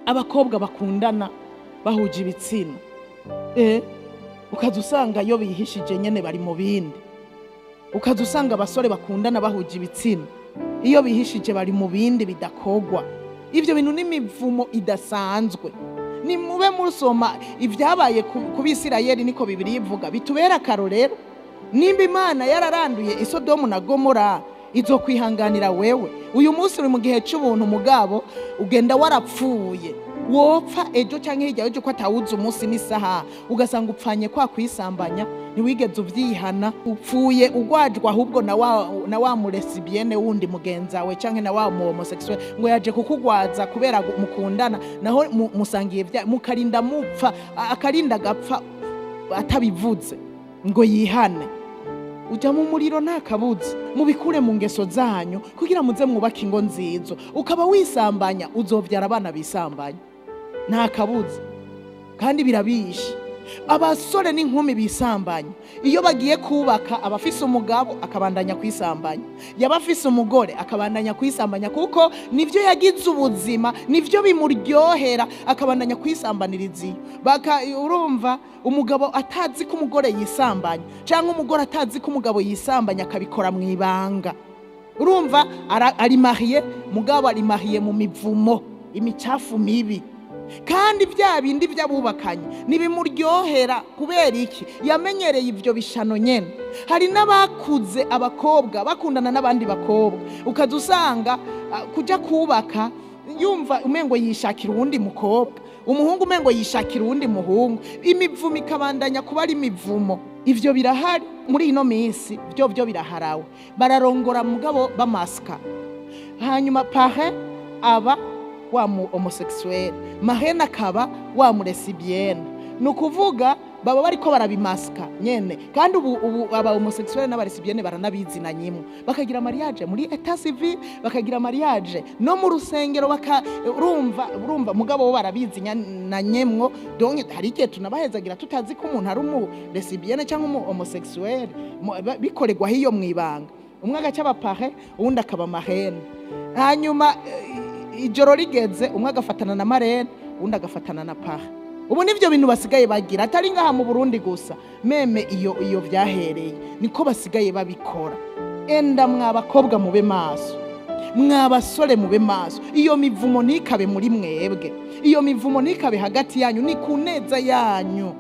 abakobwa bakundana bahuje ibitsina ukaza usanga yo bihishije nyene bari mu bindi, ukaza usanga abasore bakundana bahuje ibitsina iyo bihishije bari mu bindi bidakogwa. Ivyo bintu n'imivumo idasanzwe. Ni mube musoma ivyabaye ku Bisirayeli niko Bibiliya ivuga, bitubera karorero. Nimba Imana yararanduye Isodomu na Gomora izo kwihanganira wewe, uyu munsi uri mu gihe cy'ubuntu mugabo ugenda warapfuye, wopfa ejo canke hirya ejo ko atawuza umunsi n'isaha, ugasanga upfanye kwa kwisambanya, ntiwigeze uvyihana, upfuye ugwajwa ahubwo na wa lesbienne wundi mugenzawe canke na wa homosexuel ngo yaje kukugwaza kubera mukundana, naho musangiye mukarinda mupfa, akarinda gapfa atabivuze ngo yihane. Uja mu muriro nta kabuza, mubikure mu ngeso zanyu kugira muze mwubaka ingo nzizo. Ukaba wisambanya uzovyara abana bisambanya, nta kabuza kandi birabishe. Abasore n'inkumi bisambanya iyo bagiye kubaka, abafise umugabo akabandanya kwisambanya, yabafise umugore akabandanya kwisambanya, kuko nivyo yagize ubuzima, nivyo bimuryohera, akabandanya kwisambaniriza. Urumva umugabo atazi ko umugore yisambanya, canke umugore atazi ko umugabo yisambanya akabikora mwibanga. Urumva ari mariye, mugabo ari mariye mu mivumo, imicafu mibi. Kandi bya bindi byabubakanye nibimuryohera kubera iki? Yamenyereye ivyo bishano nyene. Hari n'abakuze abakobwa bakundana n'abandi bakobwa, ukaza usanga kuja kubaka yumva umengo yishakira uwundi mukobwa, umuhungu umengo yishakira uwundi muhungu, imivumo ikabandanya kuba ari imivumo. Ivyo birahari muri ino minsi, byo biraharawe. Bararongora mugabo bamaska, hanyuma pahe aba wa homosexuel, mahena kaba wa lesbienne. Nukuvuga baba bariko barabimaska nyene, kandi ubu aba homosexuel n'aba lesbienne baranabizina nyimwe, bakagira mariage muri etat civil, bakagira mariage no mu rusengero, urumva mugabo bo barabizinya na nyemwo. Donc hari igihe tunabahezagira tutazi ko umuntu ari umu lesbienne cyangwa umu homosexuel, bikoregwa hiyo mwibanga. Umwe agaca bapahe uwundi akaba mahena, hanyuma ijoro rigeze umwe agafatana na marene undi agafatana na paha. Ubu nivyo bintu basigaye bagira, atari ngaha mu Burundi gusa, meme iyo vyahereye niko basigaye babikora. Enda mwabakobwa mube maso, mwabasore mube maso, iyo mivumo nikabe muri mwebwe, iyo mivumo nikabe hagati yanyu, ni kuneza yanyu.